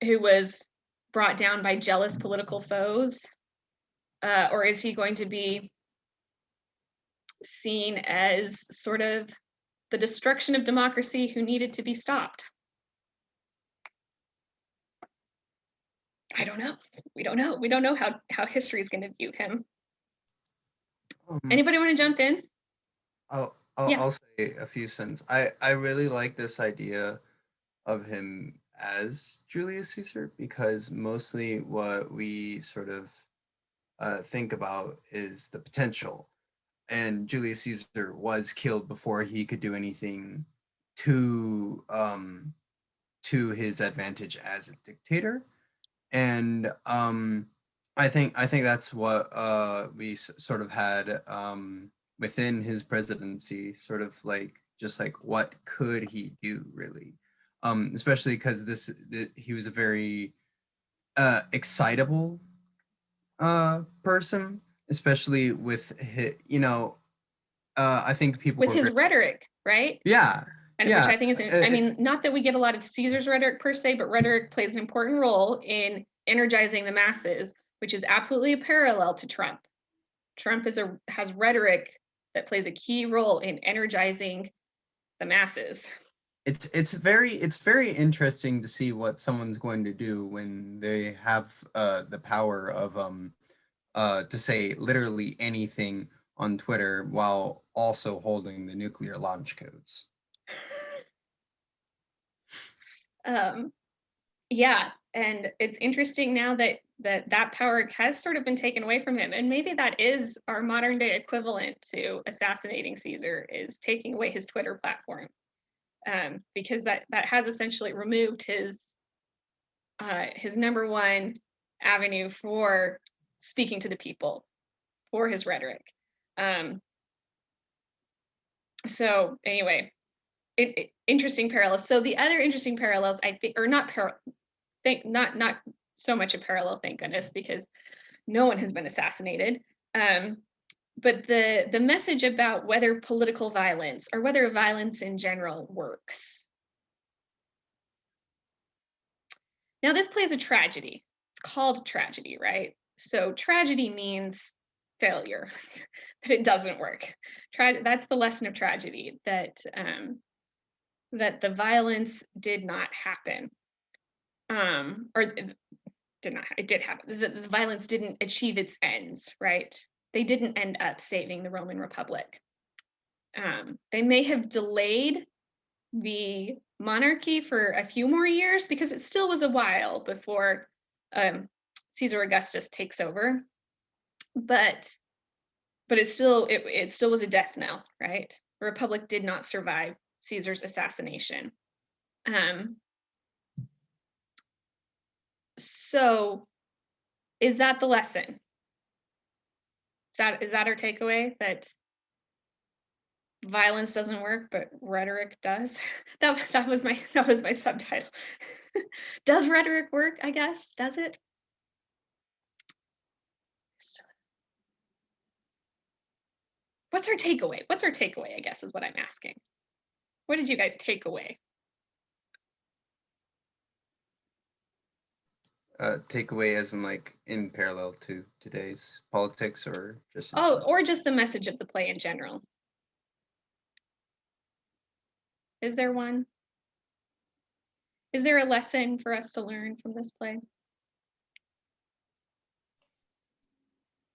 who was brought down by jealous political foes? Or is he going to be seen as sort of the destruction of democracy who needed to be stopped? I don't know. We don't know. We don't know how history is going to view him. Anybody want to jump in?
I'll say a few cents. I really like this idea of him as Julius Caesar, because mostly what we sort of think about is the potential. And Julius Caesar was killed before he could do anything to his advantage as a dictator. And I think that's what we sort of had within his presidency, sort of like just like what could he do really, especially because he was a very excitable person, especially with his, I think people
with his rhetoric, right?
Yeah.
And
yeah.
which I think is, I mean, not that we get a lot of Caesar's rhetoric per se, but rhetoric plays an important role in energizing the masses which is absolutely a parallel to Trump. Trump has rhetoric that plays a key role in energizing the masses.
It's very interesting to see what someone's going to do when they have the power of to say literally anything on Twitter while also holding the nuclear launch codes.
Yeah, and it's interesting now that power has sort of been taken away from him, and maybe that is our modern day equivalent to assassinating Caesar, is taking away his Twitter platform, because that has essentially removed his number one avenue for speaking to the people, for his rhetoric. So anyway, interesting parallels. So the other interesting parallels, I think, or not not so much a parallel, thank goodness, because no one has been assassinated. But the message about whether political violence or whether violence in general works. Now this play is a tragedy. It's called tragedy, right? So tragedy means failure, that it doesn't work. That's the lesson of tragedy, that that the violence did not happen, or it did happen. The violence didn't achieve its ends, right? They didn't end up saving the Roman Republic. They may have delayed the monarchy for a few more years, because it still was a while before Caesar Augustus takes over. But it still was a death knell, right? The Republic did not survive Caesar's assassination. So is that the lesson? Is that our takeaway, that violence doesn't work, but rhetoric does? that was my subtitle. Does rhetoric work, I guess? Does it? What's our takeaway? What's our takeaway, I guess, is what I'm asking. What did you guys take away?
Takeaway as in like in parallel to today's politics, or just
or just the message of the play in general. Is there one? Is there a lesson for us to learn from this play?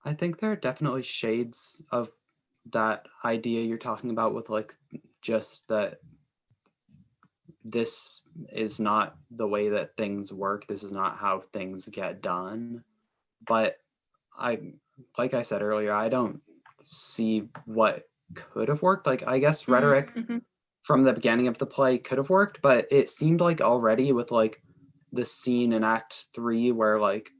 I think there are definitely shades of that idea you're talking about, with like just that this is not the way that things work. This is not how things get done. But like I said earlier, I don't see what could have worked. Like, I guess rhetoric from the beginning of the play could have worked, but it seemed like already with like the scene in Act 3 where like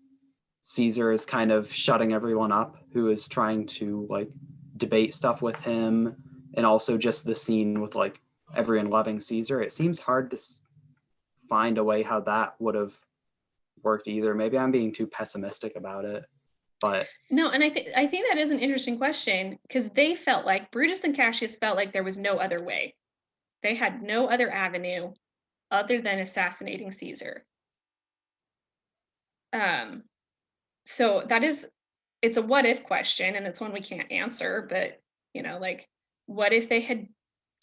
Caesar is kind of shutting everyone up who is trying to like debate stuff with him, and also just the scene with like everyone loving Caesar, it seems hard to find a way how that would have worked either. Maybe I'm being too pessimistic about it, but
no. And I think that is an interesting question, because they felt like Brutus and Cassius felt like there was no other way. They had no other avenue other than assassinating Caesar. So it's a what if question, and it's one we can't answer, but like, what if they had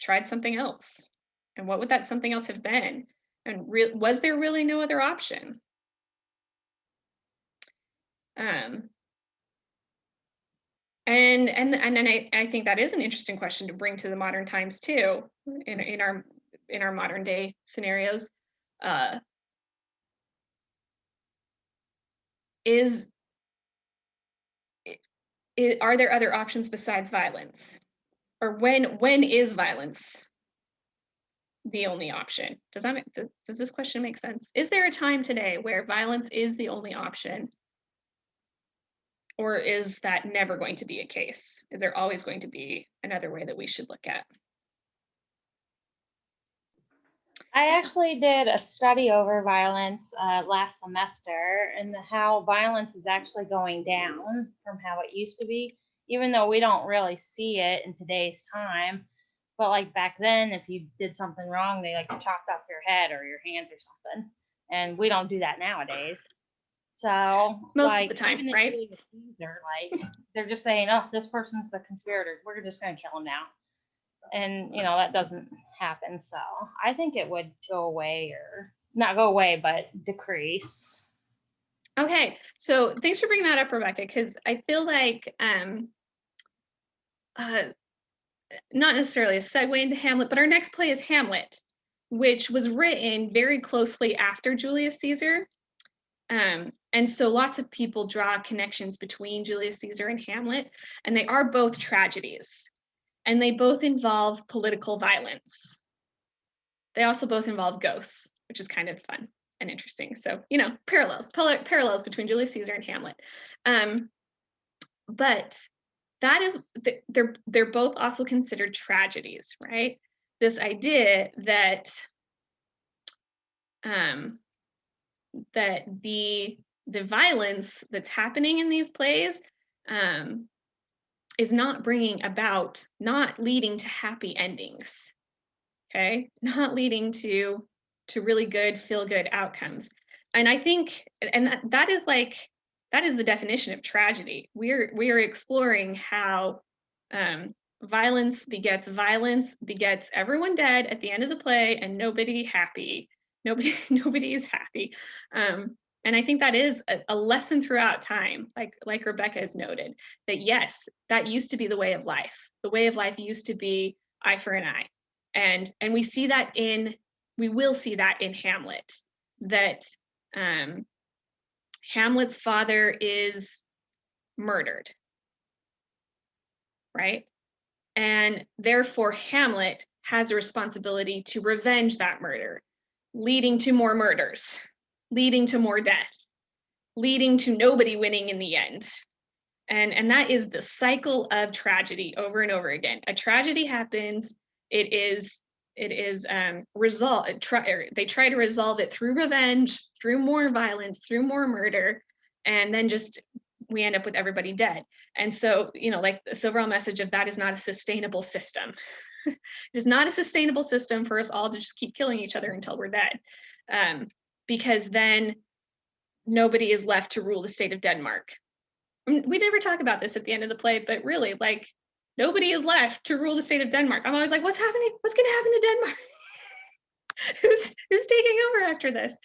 tried something else? And what would that something else have been? And was there really no other option? And then I think that is an interesting question to bring to the modern times too, in our modern day scenarios. Are there other options besides violence? Or when is violence the only option? Does this question make sense? Is there a time today where violence is the only option? Or is that never going to be a case? Is there always going to be another way that we should look at?
I actually did a study over violence last semester, and how violence is actually going down from how it used to be, even though we don't really see it in today's time. But like back then, if you did something wrong, they like chopped off your head or your hands or something. And we don't do that nowadays. So
Most of
like,
the time,
even in
right?
Julius Caesar, like they're just saying, oh, this person's the conspirator. We're just gonna kill him now. And you know, that doesn't happen. So I think it would go away, or not go away, but decrease.
Okay, so thanks for bringing that up, Rebecca, because I feel like not necessarily a segue into Hamlet, but our next play is Hamlet, which was written very closely after Julius Caesar. And so lots of people draw connections between Julius Caesar and Hamlet, and they are both tragedies, and they both involve political violence. They also both involve ghosts, which is kind of fun and interesting. So, you know, parallels between Julius Caesar and Hamlet. But that is, they're both also considered tragedies, right? This idea that that the violence that's happening in these plays is not leading to happy endings. Okay, not leading to really good, feel good outcomes. And I think, and that is the definition of tragedy. We are exploring how violence begets everyone dead at the end of the play, and nobody happy. Nobody is happy. And I think that is a lesson throughout time, like Rebecca has noted, that yes, that used to be the way of life. The way of life used to be eye for an eye. And we will see that in Hamlet, that Hamlet's father is murdered, right? And therefore Hamlet has a responsibility to revenge that murder, leading to more murders, leading to more death, leading to nobody winning in the end. And that is the cycle of tragedy over and over again. A tragedy happens, it is resolved. They try to resolve it through revenge, through more violence, through more murder, and then just we end up with everybody dead. And so, you know, like the overall message of that is not a sustainable system. It is not a sustainable system for us all to just keep killing each other until we're dead, because then nobody is left to rule the state of Denmark. We never talk about this at the end of the play, but really, like, nobody is left to rule the state of Denmark. I'm always like, what's happening? What's going to happen to Denmark? who's taking over after this?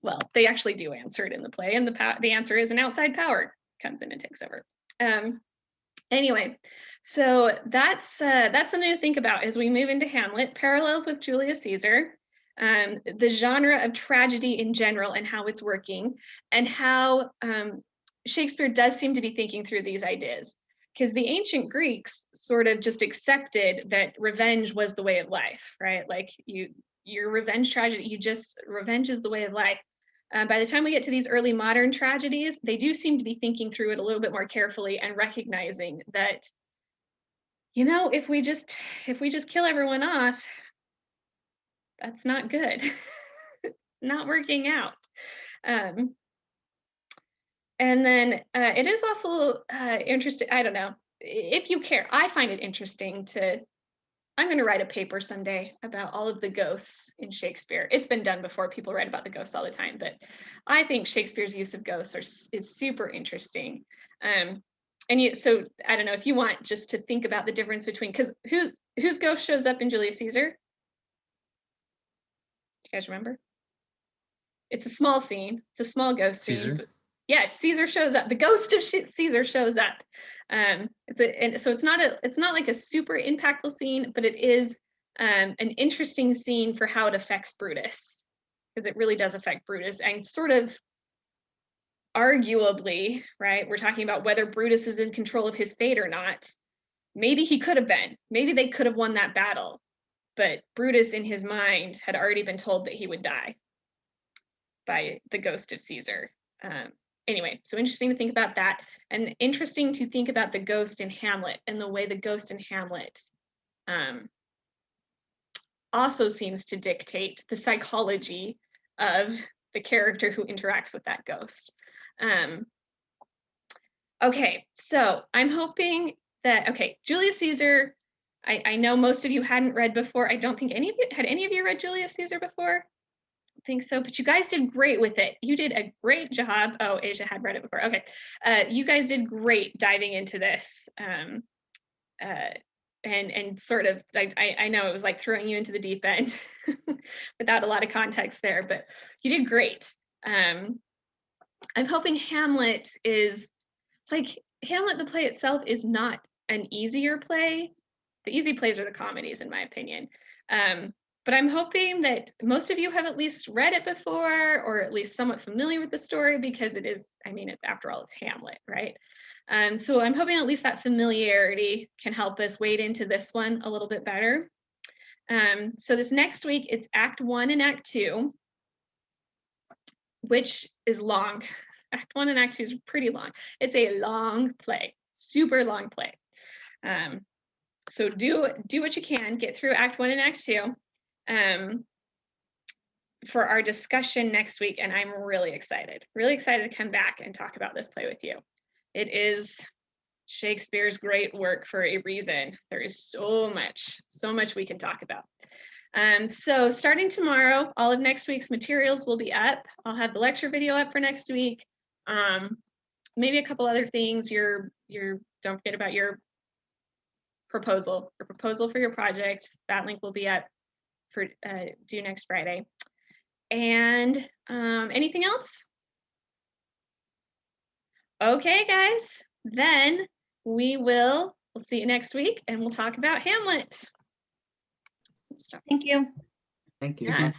Well, they actually do answer it in the play, and the answer is an outside power comes in and takes over. Anyway, so that's something to think about as we move into Hamlet. Parallels with Julius Caesar, the genre of tragedy in general and how it's working, and how Shakespeare does seem to be thinking through these ideas, because the ancient Greeks sort of just accepted that revenge was the way of life, right? Like your revenge tragedy, revenge is the way of life. By the time we get to these early modern tragedies, they do seem to be thinking through it a little bit more carefully and recognizing that, you know, if we just kill everyone off, that's not good. Not working out. And then it is also interesting, I don't know, if you care, I find it interesting I'm going to write a paper someday about all of the ghosts in Shakespeare. It's been done before. People write about the ghosts all the time, but I think Shakespeare's use of ghosts is super interesting. So I don't know if you want just to think about the difference between, because whose ghost shows up in Julius Caesar? You guys remember? It's a small scene. It's a small ghost
Caesar?
scene. Yes, Caesar shows up. The ghost of Caesar shows up. It's not like a super impactful scene, but it is an interesting scene for how it affects Brutus, because it really does affect Brutus, and sort of arguably, right? We're talking about whether Brutus is in control of his fate or not. Maybe he could have been. Maybe they could have won that battle, but Brutus, in his mind, had already been told that he would die by the ghost of Caesar. Anyway, so interesting to think about that, and interesting to think about the ghost in Hamlet and the way the ghost in Hamlet also seems to dictate the psychology of the character who interacts with that ghost. Okay, so I'm hoping that, Julius Caesar, I know most of you hadn't read before. I don't think any of you read Julius Caesar before? think so, but you guys did great with it. You did a great job. Oh, Asia had read it before. Okay. You guys did great diving into this. And sort of, I know it was like throwing you into the deep end without a lot of context there, but you did great. I'm hoping Hamlet is, like, Hamlet, the play itself, is not an easier play. The easy plays are the comedies, in my opinion. But I'm hoping that most of you have at least read it before, or at least somewhat familiar with the story, because it is, I mean, it's, after all, it's Hamlet, right? So I'm hoping at least that familiarity can help us wade into this one a little bit better. So this next week, it's Act 1 and Act 2, which is long. Act 1 and Act 2 is pretty long. It's a long play, super long play. So do what you can, get through Act 1 and Act 2 for our discussion next week. And I'm really excited to come back and talk about this play with you. It is Shakespeare's great work for a reason. There is so much we can talk about. So starting tomorrow, all of next week's materials will be up. I'll have the lecture video up for next week. Maybe a couple other things. Don't forget about your proposal for your project. That link will be up for due next Friday. And anything else? Okay, guys, then we'll see you next week, and we'll talk about Hamlet.
Thank you.
Thank you.
Yeah.